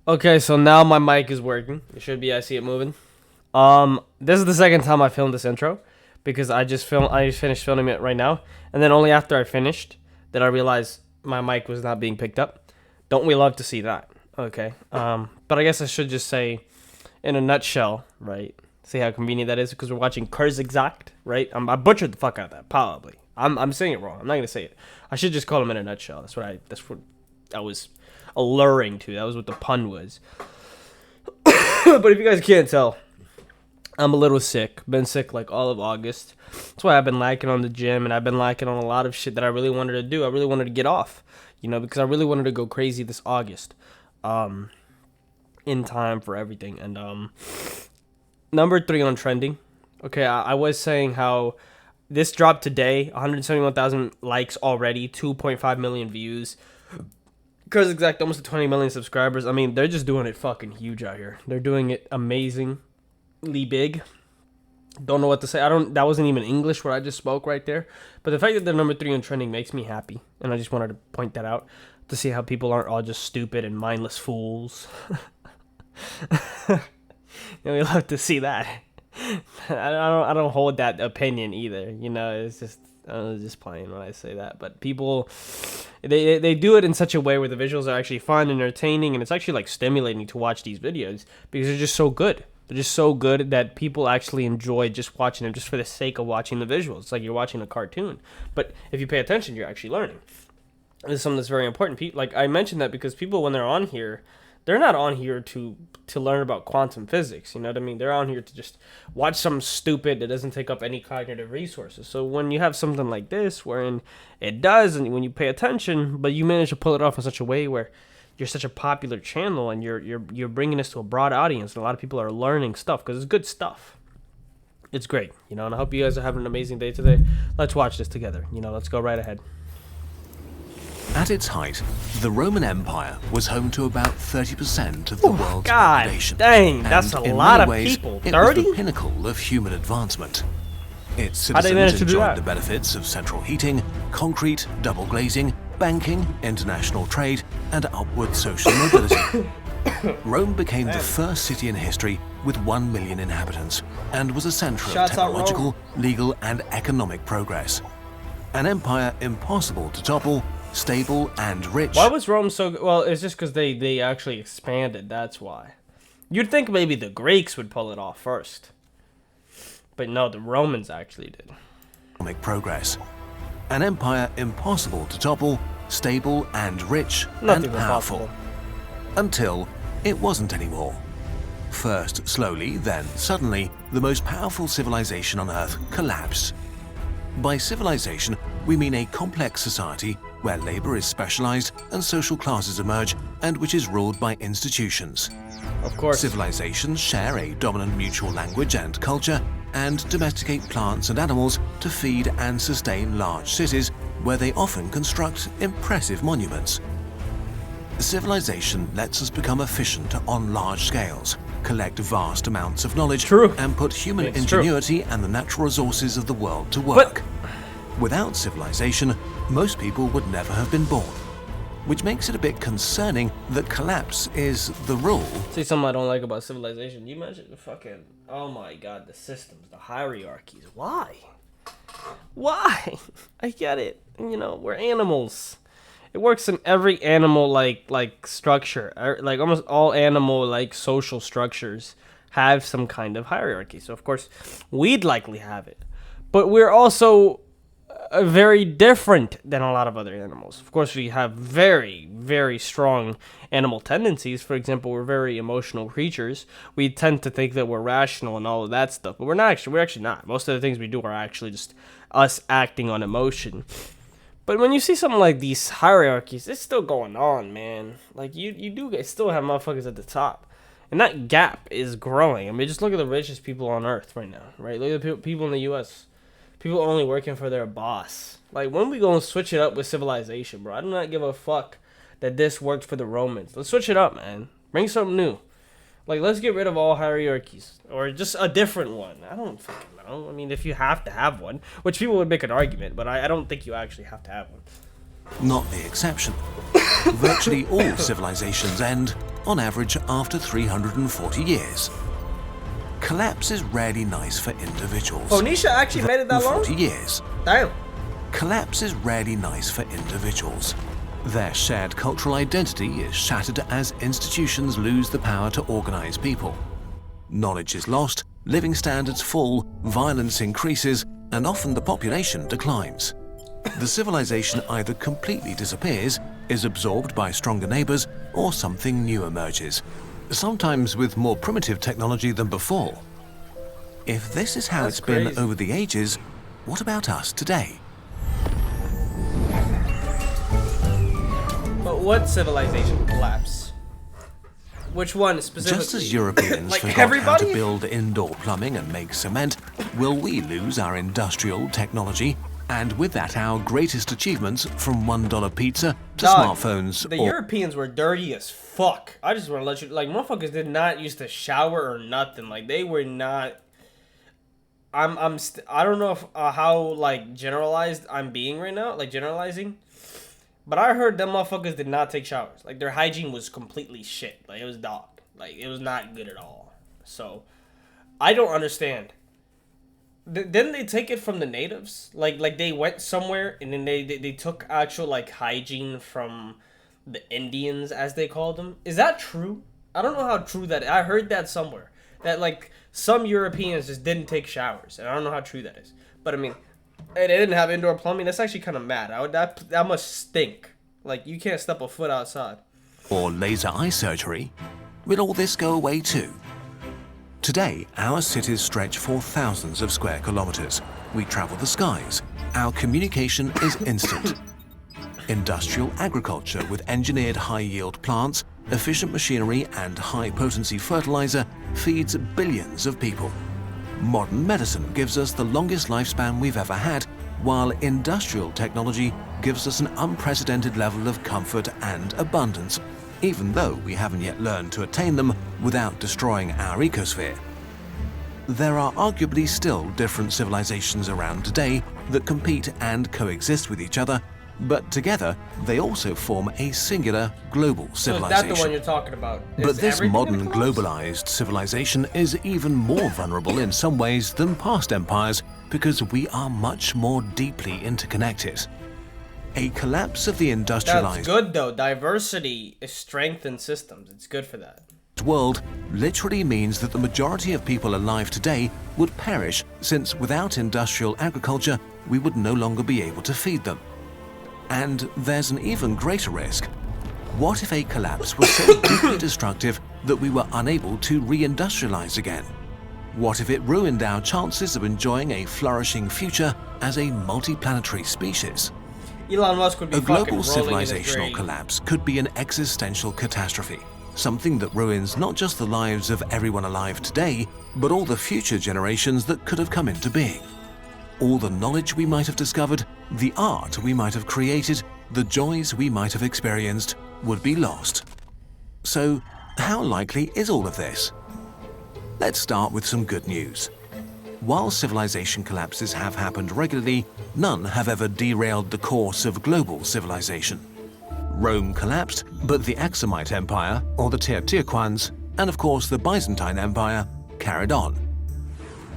Okay, so now my mic is working. It should be. I see it moving. This is the second time I filmed this intro because I just finished filming it right now, and then only after I finished did I realize my mic was not being picked up. Don't we love to see that? Okay. But I guess I should just say, in a nutshell, right? See how convenient that is because we're watching Exact, right? I butchered the fuck out of that, probably. I'm saying it wrong. I'm not gonna say it. I should just call him in a nutshell. That's what I was alluring to. That was what the pun was. But if you guys can't tell, I'm a little sick. Been sick like all of August. That's why I've been lacking on the gym, and I've been lacking on a lot of shit that I really wanted to do. I really wanted to get off, because I really wanted to go crazy this August, in time for everything. And number 3 on trending. Okay, I was saying how this dropped today. 171,000 likes already, 2.5 million views. Exact, almost 20 million subscribers. I mean, they're just doing it fucking huge out here. They're doing it amazingly big. Don't know what to say. That wasn't even English what I just spoke right there. But the fact that they're number 3 on trending makes me happy. And I just wanted to point that out to see how people aren't all just stupid and mindless fools. We love to see that. I don't hold that opinion either. It's just I was just playing when I say that. But people, they do it in such a way where the visuals are actually fun and entertaining, and it's actually like stimulating to watch these videos because they're just so good. They're just so good that people actually enjoy just watching them just for the sake of watching the visuals. It's like you're watching a cartoon. But if you pay attention, you're actually learning. This is something that's very important. Like I mentioned that because people, when they're on here, they're not on here to learn about quantum physics. You know what I mean? They're on here to just watch something stupid that doesn't take up any cognitive resources. So when you have something like this, wherein it does, and when you pay attention, but you manage to pull it off in such a way where you're such a popular channel and you're bringing this to a broad audience, and a lot of people are learning stuff because it's good stuff. It's great, and I hope you guys are having an amazing day today. Let's watch this together. Let's go right ahead. At its height, the Roman Empire was home to about 30% of the world's population. Dang, that's a lot of people. 30? It was the pinnacle of human advancement. Its citizens enjoyed the benefits of central heating, concrete, double glazing, banking, international trade, and upward social mobility. Rome became the first city in history with 1 million inhabitants and was a center of technological, legal, and economic progress. An empire impossible to topple, stable and rich. Why was Rome so... Well, it's just because they actually expanded, that's why. You'd think maybe the Greeks would pull it off first. But no, the Romans actually did. Economic progress. An empire impossible to topple, stable and rich and powerful. Until it wasn't anymore. First slowly, then suddenly, the most powerful civilization on Earth collapsed. By civilization, we mean a complex society where labor is specialized and social classes emerge, and which is ruled by institutions. Of course. Civilizations share a dominant mutual language and culture, and domesticate plants and animals to feed and sustain large cities, where they often construct impressive monuments. Civilization lets us become efficient on large scales, collect vast amounts of knowledge, and put human ingenuity and the natural resources of the world to work. Without civilization, most people would never have been born, which makes it a bit concerning that collapse is the rule. See, something I don't like about civilization. You mentioned the fucking, oh my god, the systems, the hierarchies. Why? I get it. We're animals. It works in every animal like structure. Like almost all animal like social structures have some kind of hierarchy. So of course we'd likely have it. But we're also very different than a lot of other animals. Of course, we have very, very strong animal tendencies. For example, we're very emotional creatures. We tend to think that we're rational and all of that stuff, but we're actually not. Most of the things we do are actually just us acting on emotion. But when you see something like these hierarchies, it's still going on, man. Like, you do still have motherfuckers at the top. And that gap is growing. I mean, just look at the richest people on Earth right now, right? Look at the people in the U.S., people only working for their boss. Like, when we gonna switch it up with civilization, bro? I do not give a fuck that this worked for the Romans. Let's switch it up, man. Bring something new. Like, let's get rid of all hierarchies. Or just a different one. I don't fucking know. I mean, if you have to have one, which people would make an argument, but I don't think you actually have to have one. Not the exception. Virtually all civilizations end on average after 340 years. Collapse is rarely nice for individuals. Phoenicia actually made it that long? 40 years. Damn. Collapse is rarely nice for individuals. Their shared cultural identity is shattered as institutions lose the power to organize people. Knowledge is lost, living standards fall, violence increases, and often the population declines. The civilization either completely disappears, is absorbed by stronger neighbors, or something new emerges, sometimes with more primitive technology than before. If this is how it's been over the ages, what about us today? But what civilization collapse? Which one specifically? Just as Europeans like forgot how to build indoor plumbing and make cement, will we lose our industrial technology? And with that, our greatest achievements, from $1 pizza to smartphones. The Europeans were dirty as fuck. I just want to let you, like, motherfuckers did not used to shower or nothing. Like, they were not. I don't know if how like generalized I'm being right now, like generalizing. But I heard them motherfuckers did not take showers. Like, their hygiene was completely shit. Like, it was dog. Like, it was not good at all. So, I don't understand. Didn't they take it from the natives? Like they went somewhere and then they took actual, like, hygiene from the Indians, as they called them? Is that true? I don't know how true that is. I heard that somewhere. That, like, some Europeans just didn't take showers. And I don't know how true that is. But, I mean, they didn't have indoor plumbing. That's actually kind of mad. That must stink. Like, you can't step a foot outside. Or laser eye surgery. Will all this go away too? Today, our cities stretch for thousands of square kilometers. We travel the skies. Our communication is instant. Industrial agriculture with engineered high-yield plants, efficient machinery, and high-potency fertilizer feeds billions of people. Modern medicine gives us the longest lifespan we've ever had, while industrial technology gives us an unprecedented level of comfort and abundance, even though we haven't yet learned to attain them without destroying our ecosphere. There are arguably still different civilizations around today that compete and coexist with each other, but together they also form a singular global civilization. So is that the one you're talking about? But this modern globalized civilization is even more vulnerable in some ways than past empires because we are much more deeply interconnected. A collapse of the industrialized... That's good though. Diversity is strength in systems. It's good for that. ...world literally means that the majority of people alive today would perish, since without industrial agriculture, we would no longer be able to feed them. And there's an even greater risk. What if a collapse was so deeply destructive that we were unable to re-industrialize again? What if it ruined our chances of enjoying a flourishing future as a multi-planetary species? Elon Musk would be a global civilizational civilizational collapse could be an existential catastrophe, something that ruins not just the lives of everyone alive today, but all the future generations that could have come into being. All the knowledge we might have discovered, the art we might have created, the joys we might have experienced would be lost. So, how likely is all of this? Let's start with some good news. While civilization collapses have happened regularly, none have ever derailed the course of global civilization. Rome collapsed, but the Aksumite Empire, or the Teotihuacans, and of course the Byzantine Empire, carried on.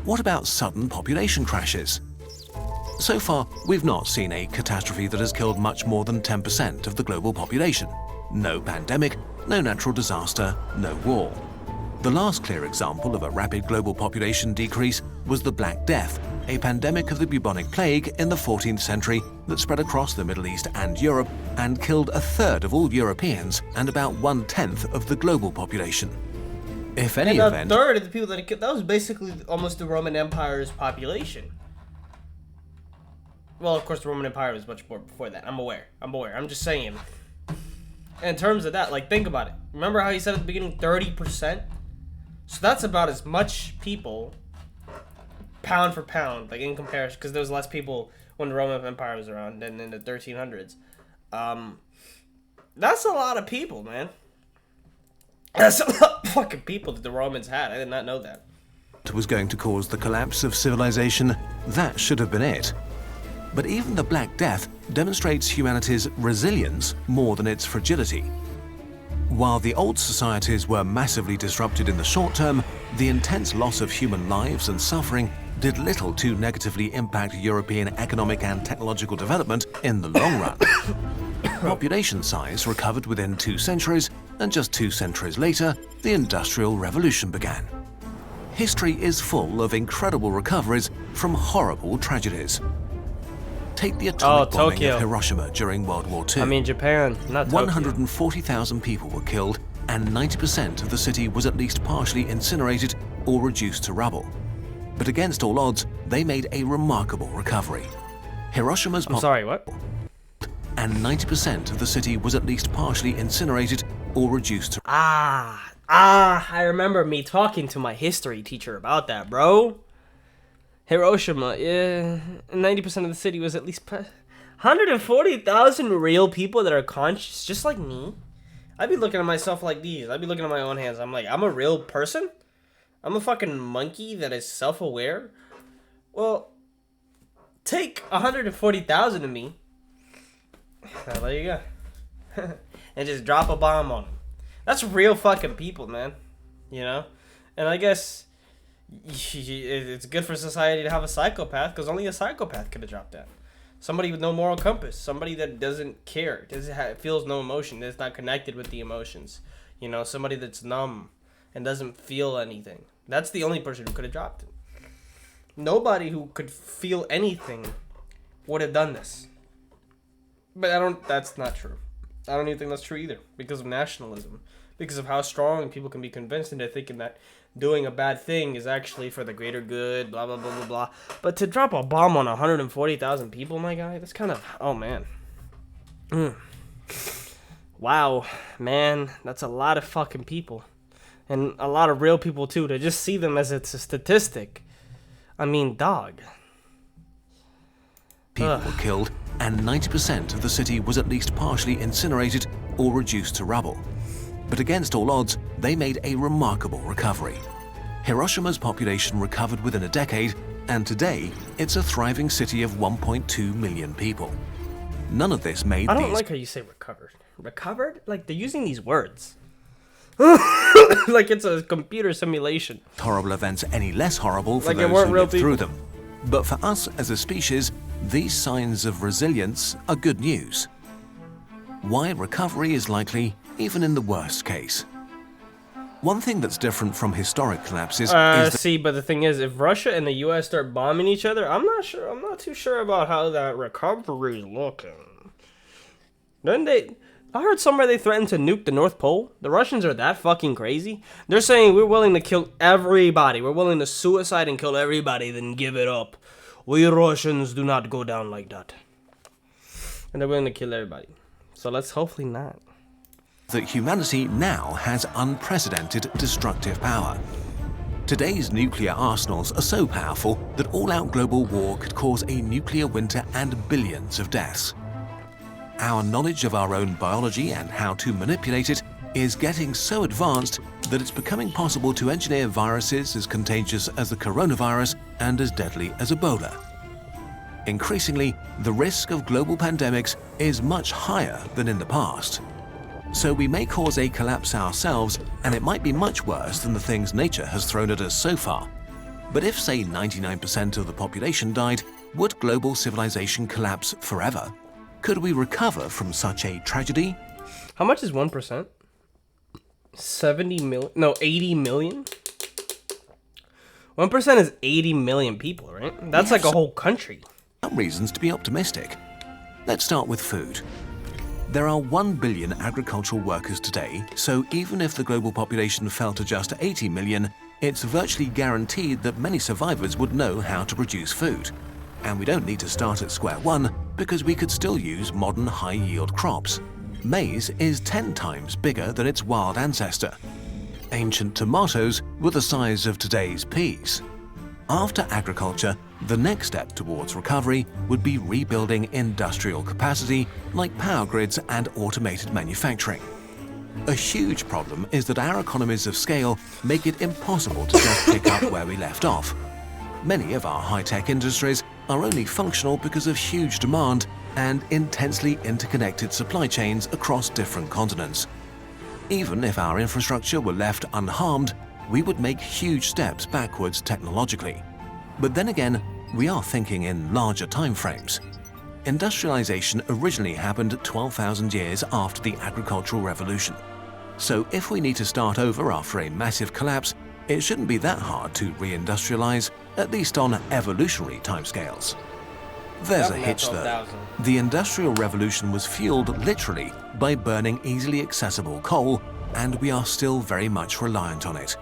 What about sudden population crashes? So far, we've not seen a catastrophe that has killed much more than 10% of the global population. No pandemic, no natural disaster, no war. The last clear example of a rapid global population decrease was the Black Death, a pandemic of the bubonic plague in the 14th century that spread across the Middle East and Europe and killed a third of all Europeans and about 1/10 of the global population. If any event... a third of the people that it killed, that was basically almost the Roman Empire's population. Well, of course, the Roman Empire was much more before that. I'm aware. I'm just saying. In terms of that, like, think about it. Remember how he said at the beginning, 30%? So that's about as much people, pound for pound, like in comparison, because there was less people when the Roman Empire was around than in the 1300s. That's a lot of people, man. That's a lot of fucking people that the Romans had. I did not know that. Was going to cause the collapse of civilization, that should have been it. But even the Black Death demonstrates humanity's resilience more than its fragility. While the old societies were massively disrupted in the short term, the intense loss of human lives and suffering did little to negatively impact European economic and technological development in the long run. Population size recovered within 2 centuries, and just 2 centuries later, the Industrial Revolution began. History is full of incredible recoveries from horrible tragedies. Take the atomic bombing Tokyo. of Hiroshima during World War II. I mean, Japan, not Tokyo. 140,000 people were killed, and 90% of the city was at least partially incinerated or reduced to rubble. But against all odds, they made a remarkable recovery. Hiroshima's I'm sorry, what? and 90% of the city was at least partially incinerated or reduced to... I remember me talking to my history teacher about that, bro. Hiroshima, yeah, 90% of the city was at least 140,000 real people that are conscious, just like me. I'd be looking at myself like these. I'd be looking at my own hands. I'm like, I'm a real person? I'm a fucking monkey that is self-aware? Well, take 140,000 of me. There you go. And just drop a bomb on them. That's real fucking people, man. You know? And I guess it's good for society to have a psychopath, because only a psychopath could have dropped that. Somebody with no moral compass. Somebody that doesn't care. Feels no emotion. That's not connected with the emotions. You know? Somebody that's numb and doesn't feel anything. That's the only person who could have dropped it. Nobody who could feel anything would have done this. But that's not true. I don't even think that's true either, because of nationalism, because of how strong people can be convinced into thinking that doing a bad thing is actually for the greater good, blah, blah, blah, blah, blah. But to drop a bomb on 140,000 people, my guy, that's kind of, oh, man. Wow, man, that's a lot of fucking people. And a lot of real people, too, to just see them as it's a statistic. I mean, dog. People were killed, and 90% of the city was at least partially incinerated or reduced to rubble. But against all odds, they made a remarkable recovery. Hiroshima's population recovered within a decade, and today, it's a thriving city of 1.2 million people. None of this made I don't like how you say recovered. Recovered? Like, they're using these words. Like it's a computer simulation. Horrible events any less horrible for like those who lived through them. But for us as a species, these signs of resilience are good news. Why recovery is likely even in the worst case. One thing that's different from historic collapses is see, but the thing is, if Russia and the US start bombing each other, I'm not too sure about how that recovery is looking. I heard somewhere they threatened to nuke the North Pole. The Russians are that fucking crazy. They're saying we're willing to kill everybody. We're willing to suicide and kill everybody, then give it up. We Russians do not go down like that. And they're willing to kill everybody. So let's hopefully not. That humanity now has unprecedented destructive power. Today's nuclear arsenals are so powerful that all-out global war could cause a nuclear winter and billions of deaths. Our knowledge of our own biology and how to manipulate it is getting so advanced that it's becoming possible to engineer viruses as contagious as the coronavirus and as deadly as Ebola. Increasingly, the risk of global pandemics is much higher than in the past. So we may cause a collapse ourselves, and it might be much worse than the things nature has thrown at us so far. But if, say, 99% of the population died, would global civilization collapse forever? Could we recover from such a tragedy? How much is 1%? 70 million? No, 80 million? 1% is 80 million people, right? That's like a whole country. Some reasons to be optimistic. Let's start with food. There are 1 billion agricultural workers today, so even if the global population fell to just 80 million, it's virtually guaranteed that many survivors would know how to produce food. And we don't need to start at square one, because we could still use modern high-yield crops. Maize is 10 times bigger than its wild ancestor. Ancient tomatoes were the size of today's peas. After agriculture, the next step towards recovery would be rebuilding industrial capacity like power grids and automated manufacturing. A huge problem is that our economies of scale make it impossible to just pick up where we left off. Many of our high-tech industries are only functional because of huge demand and intensely interconnected supply chains across different continents. Even if our infrastructure were left unharmed, we would make huge steps backwards technologically. But then again, we are thinking in larger timeframes. Industrialization originally happened 12,000 years after the agricultural revolution. So if we need to start over after a massive collapse, it shouldn't be that hard to reindustrialize, at least on evolutionary timescales. There's a hitch though. The Industrial Revolution was fueled literally by burning easily accessible coal, and we are still very much reliant on it.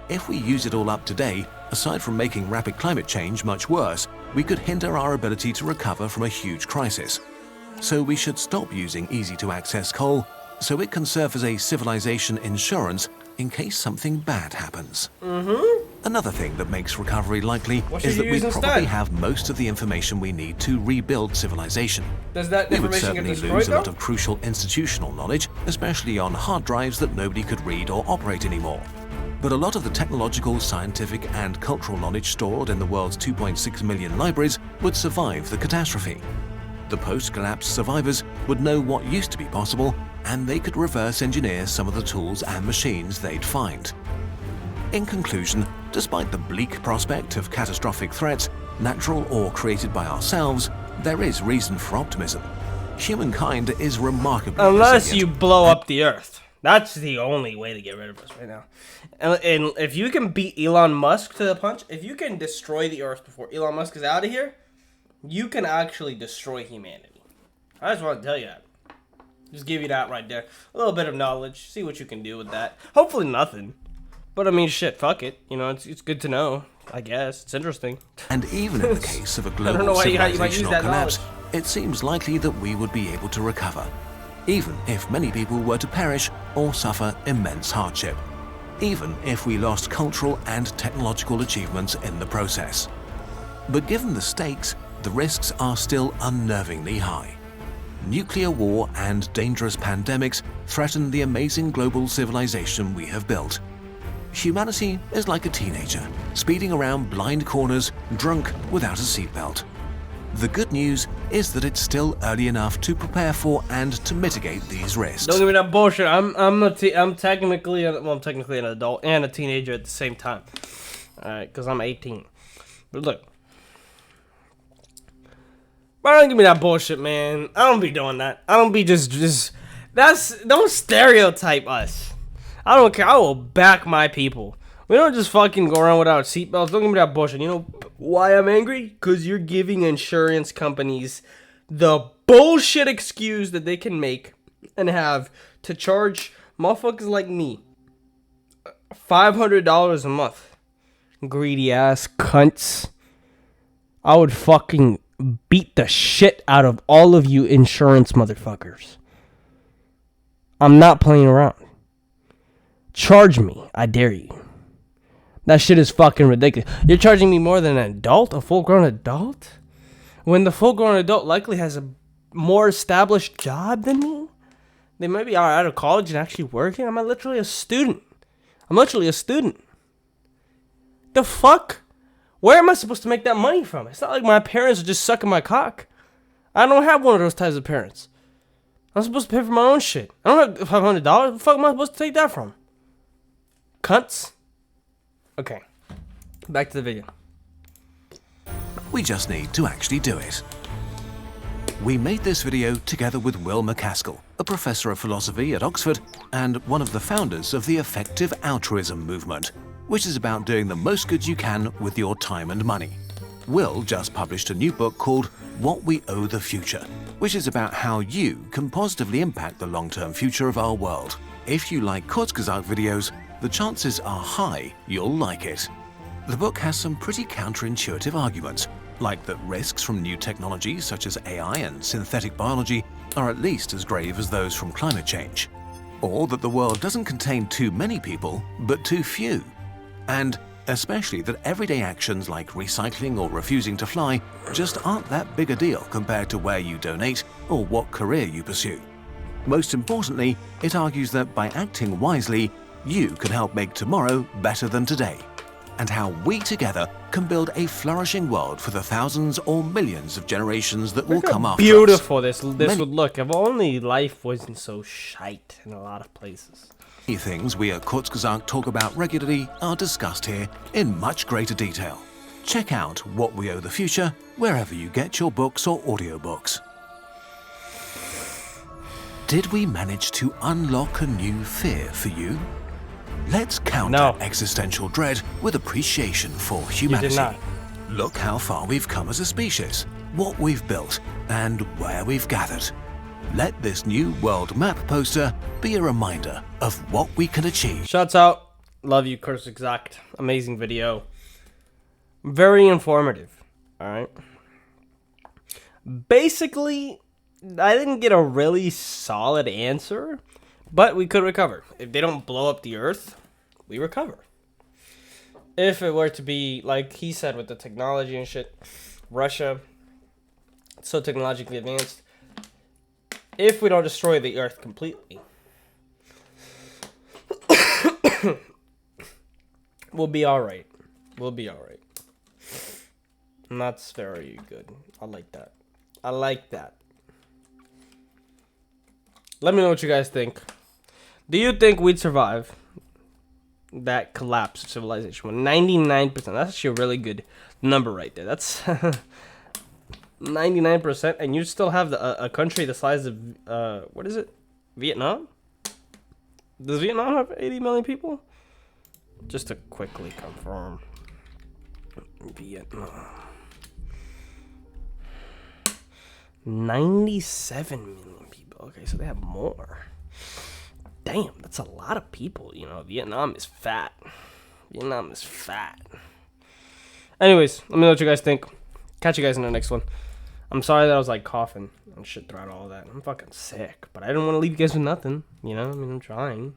If we use it all up today, aside from making rapid climate change much worse, we could hinder our ability to recover from a huge crisis. So we should stop using easy-to-access coal, so it can serve as a civilization insurance in case something bad happens. Another thing that makes recovery likely is that we probably have most of the information we need to rebuild civilization. Does that we would information certainly get lose destroyed, a lot of crucial institutional knowledge, especially on hard drives that nobody could read or operate anymore. But a lot of the technological, scientific, and cultural knowledge stored in the world's 2.6 million libraries would survive the catastrophe. The post-collapse survivors would know what used to be possible, and they could reverse engineer some of the tools and machines they'd find. In conclusion, despite the bleak prospect of catastrophic threats, natural or created by ourselves, there is reason for optimism. Humankind is remarkably Unless resilient. you blow up the Earth. That's the only way to get rid of us right now. And if you can beat Elon Musk to the punch, if you can destroy the Earth before Elon Musk is out of here, you can actually destroy humanity. I just want to tell you that. Just give you that right there. A little bit of knowledge. See what you can do with that. Hopefully nothing. But I mean, shit, fuck it. You know, it's good to know. I guess. It's interesting. And even in the case of a global how you might use civilizational that collapse, knowledge. it seems likely that we would be able to recover, even if many people were to perish or suffer immense hardship, even if we lost cultural and technological achievements in the process. But given the stakes, the risks are still unnervingly high. Nuclear war and dangerous pandemics threaten the amazing global civilization we have built. Humanity is like a teenager, speeding around blind corners, drunk without a seatbelt. The good news is that it's still early enough to prepare for and to mitigate these risks. Don't give me that bullshit. I'm technically an adult and a teenager at the same time. Alright, because I'm 18. But look. Bro, don't give me that bullshit, man. I don't be doing that. I don't be just don't stereotype us. I don't care. I will back my people. We don't just fucking go around without seatbelts. Don't give me that bullshit. You know why I'm angry? Because you're giving insurance companies the bullshit excuse that they can make and have to charge motherfuckers like me $500 a month. Greedy ass cunts. I would fucking beat the shit out of all of you insurance motherfuckers. I'm not playing around. Charge me. I dare you. That shit is fucking ridiculous. You're charging me more than an adult? A full-grown adult? When the full-grown adult likely has a more established job than me? They might be out of college and actually working. I'm literally a student. The fuck? Where am I supposed to make that money from? It's not like my parents are just sucking my cock. I don't have one of those types of parents. I'm supposed to pay for my own shit. I don't have $500. Where the fuck am I supposed to take that from? Cunts? Okay. Back to the video. We just need to actually do it. We made this video together with Will MacAskill, a professor of philosophy at Oxford and one of the founders of the effective altruism movement, which is about doing the most good you can with your time and money. Will just published a new book called What We Owe the Future, which is about how you can positively impact the long-term future of our world. If you like Kurzgesagt videos, the chances are high you'll like it. The book has some pretty counterintuitive arguments, like that risks from new technologies such as AI and synthetic biology are at least as grave as those from climate change, or that the world doesn't contain too many people, but too few, and especially that everyday actions like recycling or refusing to fly just aren't that big a deal compared to where you donate or what career you pursue. Most importantly, it argues that by acting wisely, you can help make tomorrow better than today, and how we together can build a flourishing world for the thousands or millions of generations that will come after us. Beautiful this would look. If only life wasn't so shite in a lot of places. things we at Kurzgesagt talk about regularly are discussed here in much greater detail. Check out What We Owe the Future wherever you get your books or audiobooks. Did we manage to unlock a new fear for you? Let's counter existential dread with appreciation for humanity. You did not. Look how far we've come as a species, what we've built, and where we've gathered. Let this new world map poster be a reminder of what we can achieve. Shouts out. Love you, Kurzgesagt. Amazing video. Very informative. Alright. Basically, I didn't get a really solid answer, but we could recover. If they don't blow up the Earth, we recover. If it were to be, like he said, with the technology and shit, Russia, so technologically advanced, if we don't destroy the Earth completely, we'll be alright. We'll be alright. And that's very good. I like that. I like that. Let me know what you guys think. Do you think we'd survive that collapse of civilization? Well, 99%. That's actually a really good number right there. That's 99%, and you still have a country the size of what is it? Vietnam? Does Vietnam have 80 million people? Just to quickly confirm. Vietnam. 97 million people. Okay, so they have more. Damn, that's a lot of people. You know, Vietnam is fat. Vietnam is fat. Anyways, let me know what you guys think. Catch you guys in the next one. I'm sorry that I was like coughing and shit throughout all that. I'm fucking sick, but I didn't want to leave you guys with nothing. You know, I mean, I'm trying.